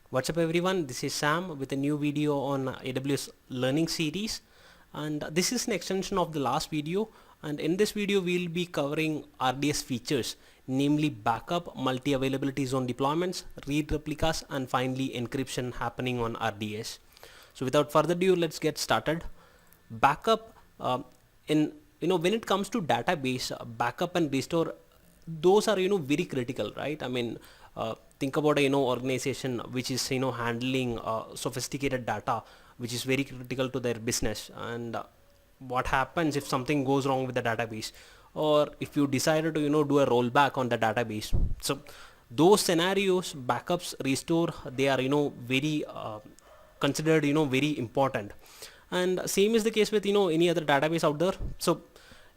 What's up everyone, this is Sam with a new video on AWS learning series, and this is an extension of the last video, and in this video we'll be covering RDS features, namely backup, multi-availability zone deployments, read replicas, and finally encryption happening on RDS. So without further ado, let's get started. Backup, in when it comes to database, backup and restore, those are very critical, right? I mean, think about a organization which is handling sophisticated data, which is very critical to their business. And what happens if something goes wrong with the database, or if you decided to do a rollback on the database? So those scenarios, backups, restore, they are very considered very important. And same is the case with any other database out there. So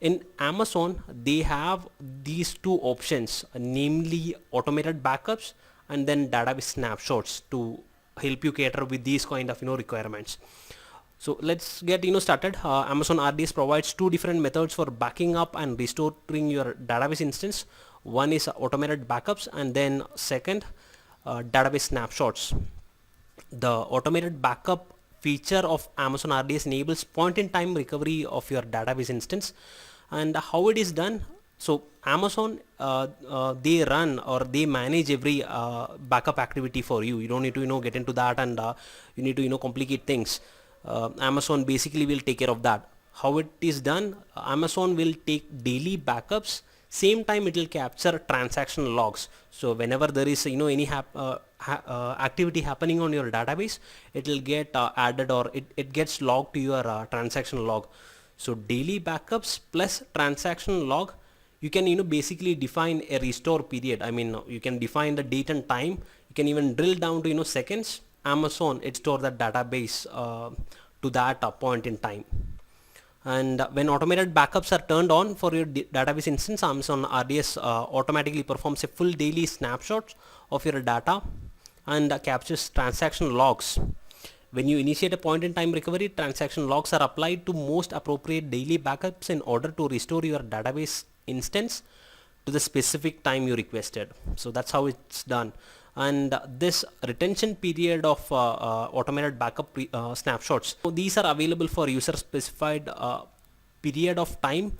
in Amazon, they have these two options, namely automated backups and then database snapshots, to help you cater with these kind of requirements. So let's get started. Amazon RDS provides two different methods for backing up and restoring your database instance. One is automated backups, and then second, database snapshots. The automated backup feature of Amazon RDS enables point-in-time recovery of your database instance. And how it is done? So Amazon, they run or they manage every backup activity for you. You don't need to get into that, and you need to complicate things. Amazon basically will take care of that. How it is done? Amazon will take daily backups. Same time it will capture transaction logs. So whenever there is any activity happening on your database, it will get added, or it gets logged to your transaction log. So daily backups plus transaction log, you can basically define a restore period. I mean, you can define the date and time. You can even drill down to seconds. Amazon, it stores that database to that point in time. And when automated backups are turned on for your database instance, Amazon RDS automatically performs a full daily snapshot of your data and captures transaction logs. When you initiate a point-in-time recovery, transaction logs are applied to most appropriate daily backups in order to restore your database instance to the specific time you requested. So that's how it's done. And this retention period of automated backup snapshots, so these are available for user-specified period of time.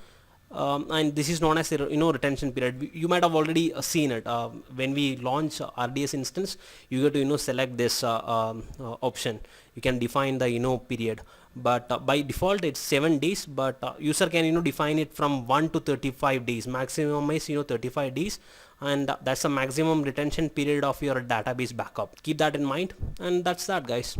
And this is known as retention period. You might have already seen it when we launch RDS instance. You get to select this option. You can define the period, but by default it's 7 days, but user can define it from 1 to 35 days. Maximum is 35 days, and that's the maximum retention period of your database backup. Keep that in mind. And that's that, guys.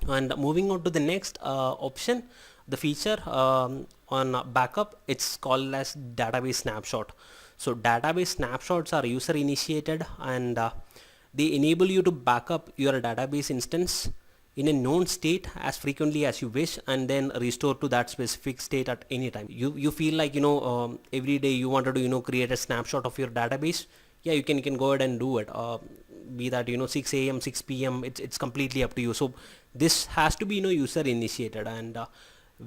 And moving on to the next option, the feature on backup, it's called as database snapshot. So database snapshots are user initiated, and they enable you to backup your database instance in a known state as frequently as you wish, and then restore to that specific state at any time. You feel like every day you wanted to create a snapshot of your database. Yeah, you can go ahead and do it, be that 6 a.m. 6 p.m. it's completely up to you. So this has to be user initiated, and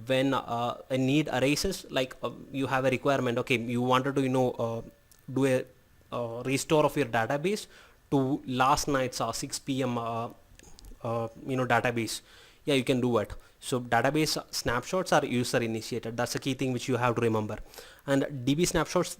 when a need arises, like you have a requirement, okay, you wanted to do a restore of your database to last night's 6 p.m. Database. Yeah, you can do it. So database snapshots are user initiated. That's the key thing which you have to remember. And DB snapshots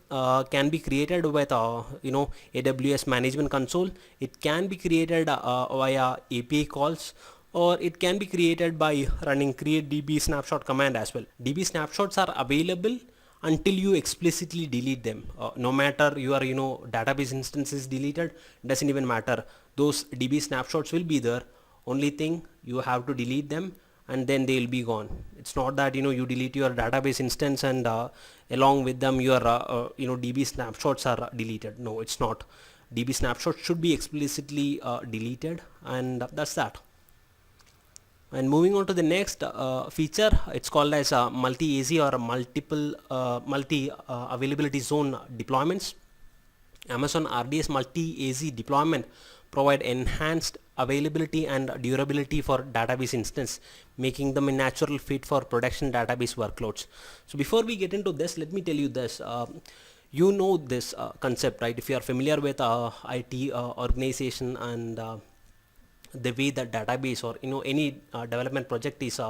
can be created with AWS management console. It can be created via API calls, or it can be created by running create db snapshot command as well. DB snapshots are available until you explicitly delete them. No matter your database instance is deleted, doesn't even matter. Those DB snapshots will be there. Only thing, you have to delete them, and then they will be gone. It's not that you delete your database instance and along with them your DB snapshots are deleted. No, it's not. DB snapshots should be explicitly deleted, and that's that. And moving on to the next feature, it's called as multi AZ, or multiple multi availability zone deployments. Amazon RDS Multi AZ deployment provide enhanced availability and durability for database instance, making them a natural fit for production database workloads. So before we get into this, let me tell you this. This concept, right? If you are familiar with IT organization and the way the database or any development project is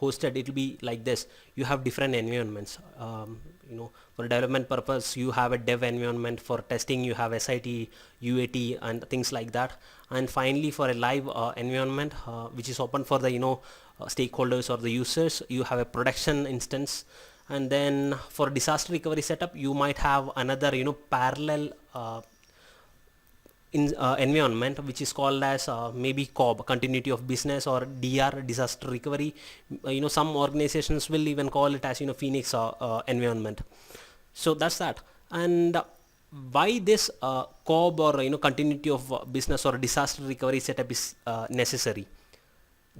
hosted, it will be like this. You have different environments. For development purpose you have a dev environment, for testing you have SIT, UAT and things like that, and finally for a live environment which is open for the stakeholders or the users, you have a production instance. And then for disaster recovery setup you might have another parallel environment which is called as maybe COB, continuity of business, or DR, disaster recovery. Some organizations will even call it as Phoenix environment. So that's that. And why this COB or continuity of business or disaster recovery setup is necessary?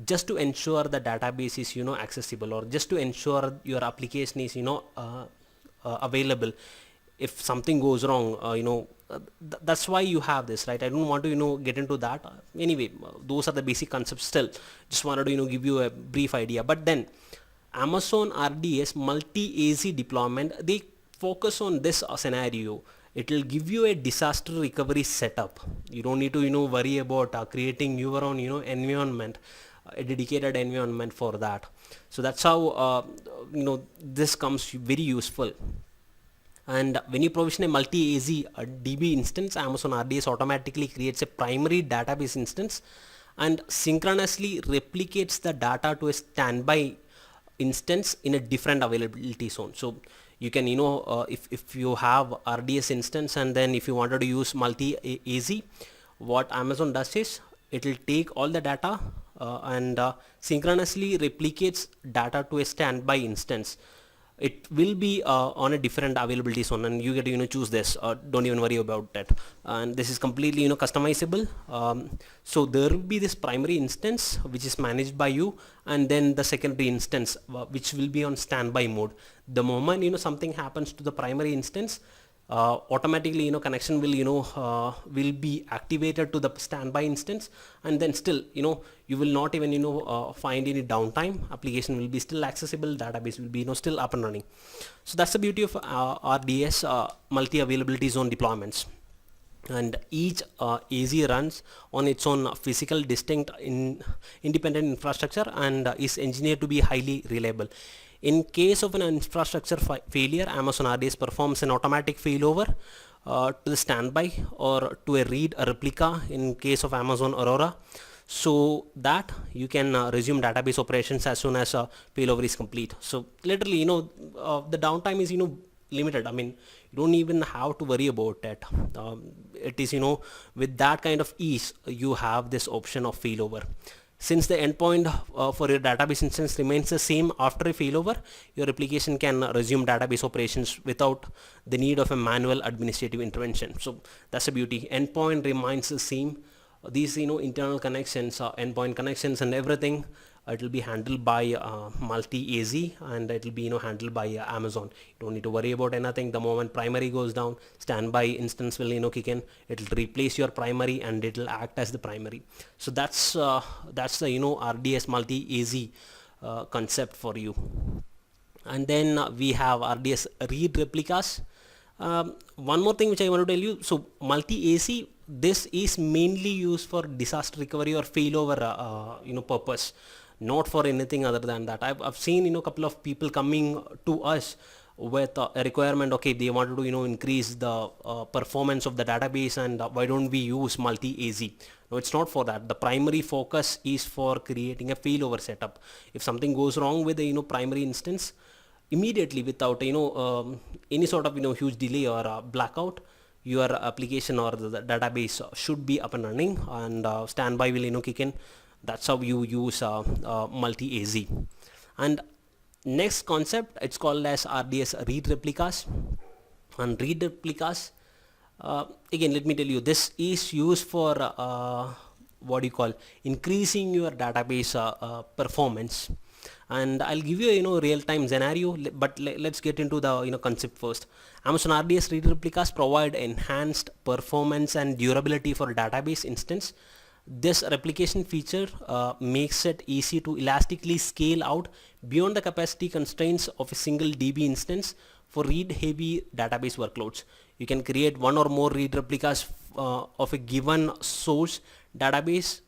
Just to ensure the database is accessible, or just to ensure your application is available if something goes wrong. That's why you have this, right? I don't want to get into that. Anyway, those are the basic concepts. Still just wanted to give you a brief idea. But then Amazon RDS Multi AZ deployment, they focus on this scenario. It will give you a disaster recovery setup. You don't need to worry about creating your own environment, a dedicated environment for that. So that's how this comes very useful. And when you provision a multi AZ DB instance, Amazon RDS automatically creates a primary database instance and synchronously replicates the data to a standby instance in a different availability zone. So you can if you have RDS instance and then if you wanted to use multi AZ, what Amazon does is it will take all the data and synchronously replicates data to a standby instance. It will be on a different availability zone, and you get to choose this. Don't even worry about that. And this is completely customizable. So there will be this primary instance which is managed by you, and then the secondary instance which will be on standby mode. The moment something happens to the primary instance, automatically connection will be activated to the standby instance, and then still you will not even find any downtime. Application will be still accessible, database will be still up and running. So that's the beauty of RDS multi availability zone deployments. And each AZ runs on its own physical distinct independent infrastructure and is engineered to be highly reliable. In case of an infrastructure failure, Amazon RDS performs an automatic failover to the standby or to a read a replica in case of Amazon Aurora, so that you can resume database operations as soon as failover is complete. So literally the downtime is limited. I mean, you don't even have to worry about it. It is with that kind of ease you have this option of failover. Since the endpoint for your database instance remains the same after a failover, your application can resume database operations without the need of a manual administrative intervention. So that's the beauty. Endpoint remains the same. These internal connections, endpoint connections and everything, it will be handled by multi AZ, and it will be handled by Amazon. You don't need to worry about anything. The moment primary goes down, standby instance will kick in. It will replace your primary and it will act as the primary. So that's the RDS multi AZ concept for you. And then we have RDS Read Replicas. One more thing which I want to tell you. So multi AZ, this is mainly used for disaster recovery or failover purpose, not for anything other than that. I've seen couple of people coming to us with a requirement. Okay, they wanted to increase the performance of the database, and why don't we use multi AZ? No, it's not for that. The primary focus is for creating a failover setup. If something goes wrong with the primary instance, immediately without any sort of huge delay or blackout, your application or the database should be up and running, and standby will kick in. That's how you use multi AZ. And next concept, it's called as RDS Read Replicas. And Read Replicas, again let me tell you, this is used for increasing your database performance. And I'll give you a real-time scenario, but let's get into the concept first. Amazon RDS Read Replicas provide enhanced performance and durability for database instance. This replication feature makes it easy to elastically scale out beyond the capacity constraints of a single DB instance for read-heavy database workloads. You can create one or more read replicas of a given source database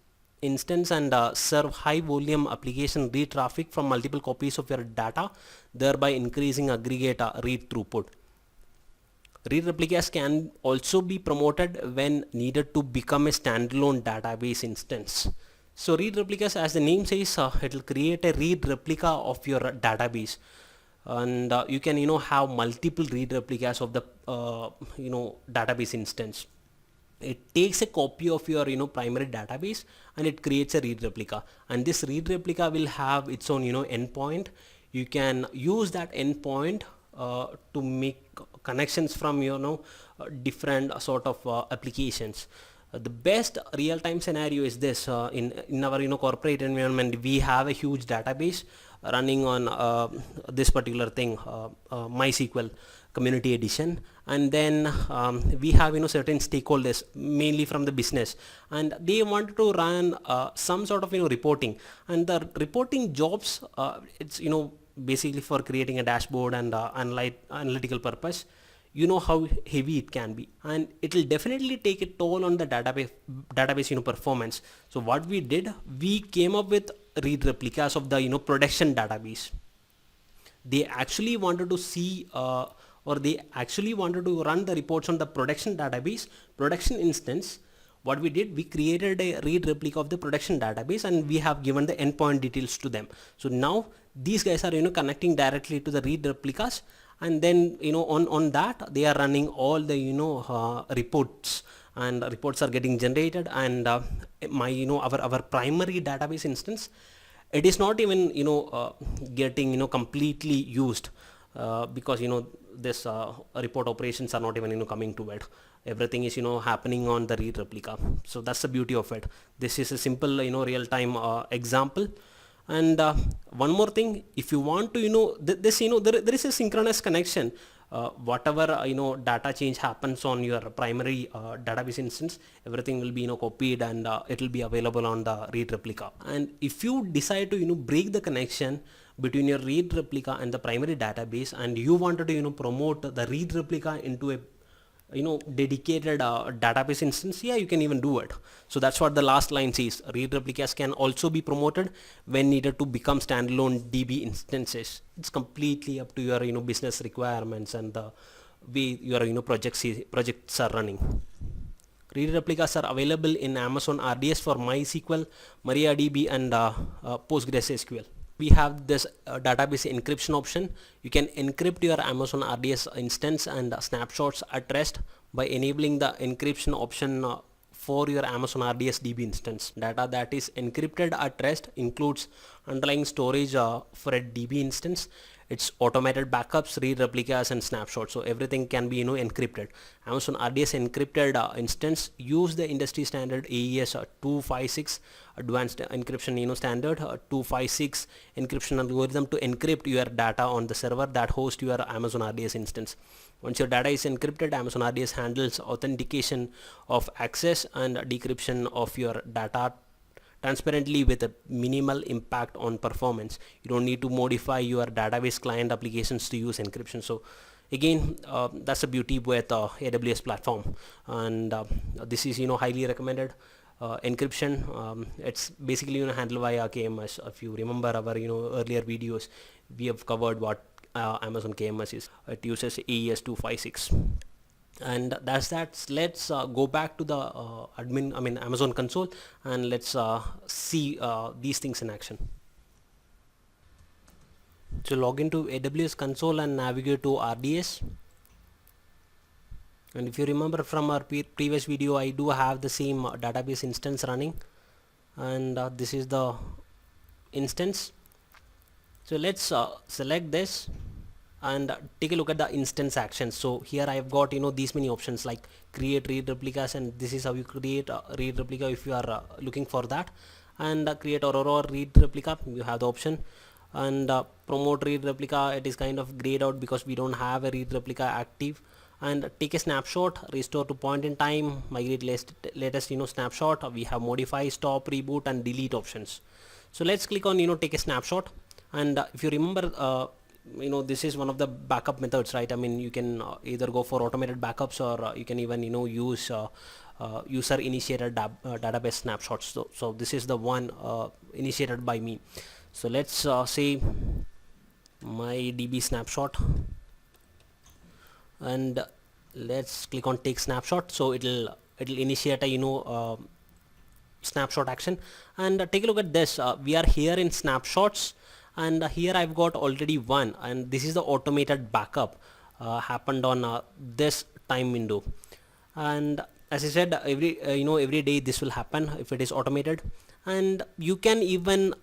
instance and serve high volume application read traffic from multiple copies of your data, thereby increasing aggregate read throughput. Read replicas can also be promoted when needed to become a standalone database instance. So read replicas, as the name says, it will create a read replica of your database, and you can have multiple read replicas of the database instance. It takes a copy of your primary database and it creates a read replica, and this read replica will have its own endpoint. You can use that endpoint to make connections from different sort of applications. The best real-time scenario is this: in our corporate environment, we have a huge database running on this particular thing, MySQL Community Edition, and then we have certain stakeholders, mainly from the business, and they want to run some sort of reporting, and the reporting jobs, it's basically for creating a dashboard and analytical purpose. You know how heavy it can be, and it will definitely take a toll on the database performance. So what we did, we came up with read replicas of the production database. They actually wanted to see or they actually wanted to run the reports on the production database, production instance. What we did, we created a read replica of the production database, and we have given the endpoint details to them. So now these guys are connecting directly to the read replicas, and then on that they are running all the reports, and reports are getting generated, and our primary database instance, it is not even getting completely used, because this report operations are not even coming to it. Everything is happening on the read replica. So that's the beauty of it. This is a simple real-time example. And one more thing, if you want to this there is a synchronous connection. Whatever data change happens on your primary database instance, everything will be copied, and it will be available on the read replica. And if you decide to break the connection between your read replica and the primary database, and you wanted to promote the read replica into a dedicated database instance, yeah, you can even do it. So that's what the last line says: read replicas can also be promoted when needed to become standalone DB instances. It's completely up to your business requirements and the way your projects are running. Read replicas are available in Amazon RDS for MySQL, MariaDB, and PostgreSQL. We have this database encryption option. You can encrypt your Amazon RDS instance and snapshots at rest by enabling the encryption option for your Amazon RDS DB instance. Data that is encrypted at rest includes underlying storage for a DB instance, its automated backups, read replicas, and snapshots. So everything can be encrypted. Amazon RDS encrypted instance use the industry standard AES 256 advanced encryption standard 256 encryption algorithm to encrypt your data on the server that hosts your Amazon RDS instance. Once your data is encrypted, Amazon RDS handles authentication of access and decryption of your data transparently with a minimal impact on performance. You don't need to modify your database client applications to use encryption. So again, that's the beauty with AWS platform, and this is highly recommended. Encryption, it's basically handled via KMS. If you remember our earlier videos, we have covered what Amazon KMS is. It uses AES 256. And that's that. Let's go back to the Amazon console, and let's see these things in action. So log into AWS console and navigate to RDS. And if you remember from our previous video, I do have the same database instance running, and this is the instance. So let's select this and take a look at the instance actions. So here I have got these many options like create read replicas, and this is how you create a read replica if you are looking for that, and create Aurora read replica, you have the option, and promote read replica, it is kind of grayed out because we don't have a read replica active, and take a snapshot, restore to point in time, migrate latest snapshot. We have modify, stop, reboot, and delete options. So let's click on take a snapshot, and if you remember this is one of the backup methods, right? I mean, you can either go for automated backups, or you can even use user initiated database snapshots. So this is the one initiated by me. So let's say my DB snapshot, and let's click on take snapshot. So it'll initiate a snapshot action. And take a look at this. We are here in snapshots, and here I've got already one, and this is the automated backup happened on this time window. And as I said, every day this will happen if it is automated. And you can even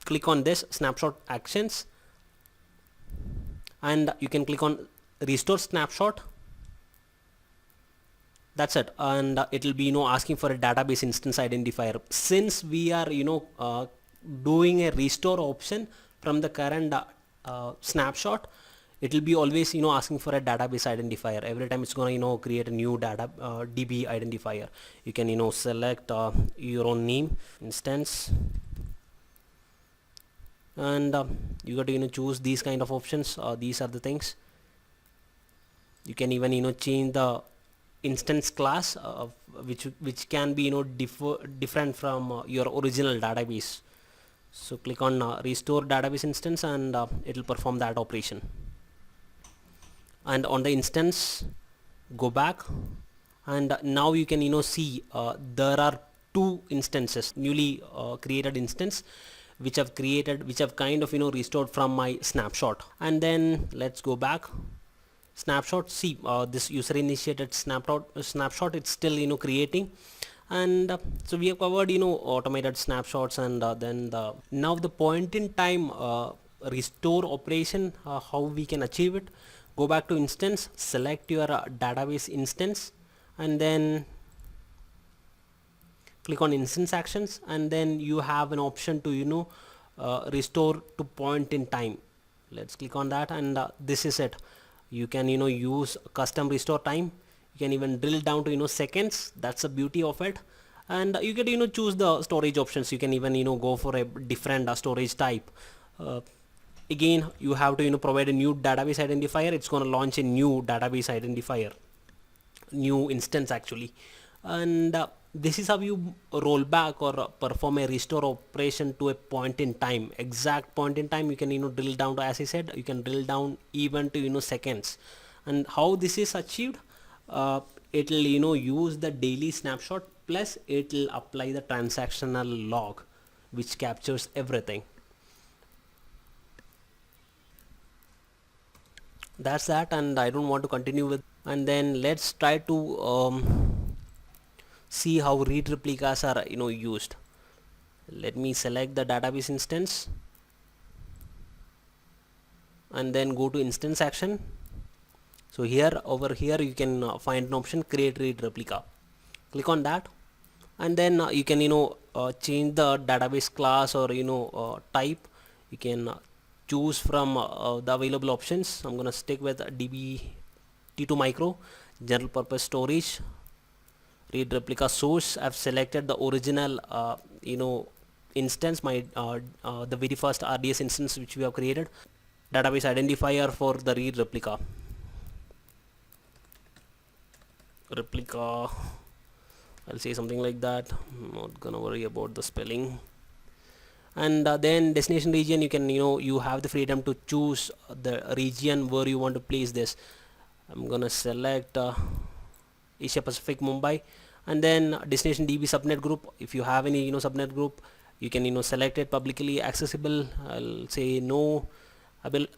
click on this snapshot actions, and you can click on restore snapshot. That's it, and it will be asking for a database instance identifier. Since we are doing a restore option from the current snapshot, it will be always asking for a database identifier. Every time it's going to create a new DB identifier. You can select your own name, instance, and you got to choose these kind of options. These are the things. You can even change the instance class, which can be different from your original database. So click on restore database instance, and it will perform that operation. And on the instance, go back, and now you can see there are two instances, newly created instance, which I've kind of restored from my snapshot. And then let's go back. Snapshot, see this user initiated snapshot, it's still creating. And so we have covered automated snapshots, and then now the point in time restore operation, how we can achieve it. Go back to instance, select your database instance, and then click on instance actions, and then you have an option to restore to point in time. Let's click on that, and this is it. You can use custom restore time. You can even drill down to seconds. That's the beauty of it. And you can choose the storage options. You can even go for a different storage type. Again, you have to provide a new database identifier. It's going to launch a new database identifier, new instance actually. And this is how you roll back or perform a restore operation to a point in time, exact point in time. You can drill down to, as I said, you can drill down even to seconds. And how this is achieved, it will use the daily snapshot, plus it will apply the transactional log, which captures everything. That's that, and I don't want to continue with. And then let's try to see how read replicas are used. Let me select the database instance, and then go to instance action. So over here you can find an option, create read replica. Click on that, and then you can change the database class or type. You can choose from the available options. I'm gonna stick with DB T2 micro, general purpose storage, read replica source. I've selected the original instance, my the very first RDS instance which we have created. Database identifier for the read replica. I'll say something like that. I'm not gonna worry about the spelling. And then destination region, you can you have the freedom to choose the region where you want to place this. I'm gonna select Asia Pacific Mumbai. And then destination DB subnet group, if you have any subnet group, you can select it. Publicly accessible, I'll say no.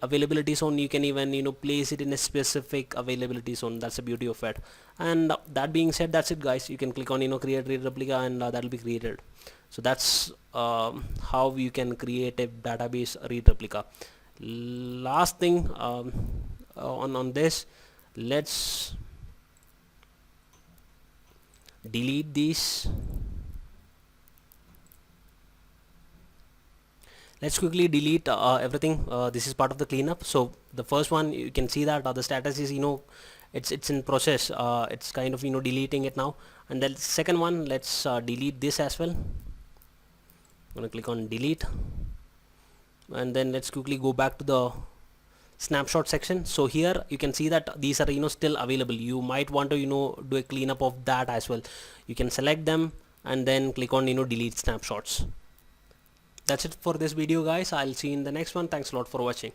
Availability zone, you can even place it in a specific availability zone. That's the beauty of it. And that being said, that's it guys. You can click on create read replica, and that will be created. So that's how you can create a database read replica. Last thing on this, let's delete these. Let's quickly delete everything. This is part of the cleanup. So the first one, you can see that the status is it's in process. It's kind of deleting it now. And then second one, let's delete this as well. I'm gonna click on delete, and then let's quickly go back to the snapshot section. So here you can see that these are still available. You might want to do a cleanup of that as well. You can select them and then click on delete snapshots. That's it for this video, guys. I'll see you in the next one. Thanks a lot for watching.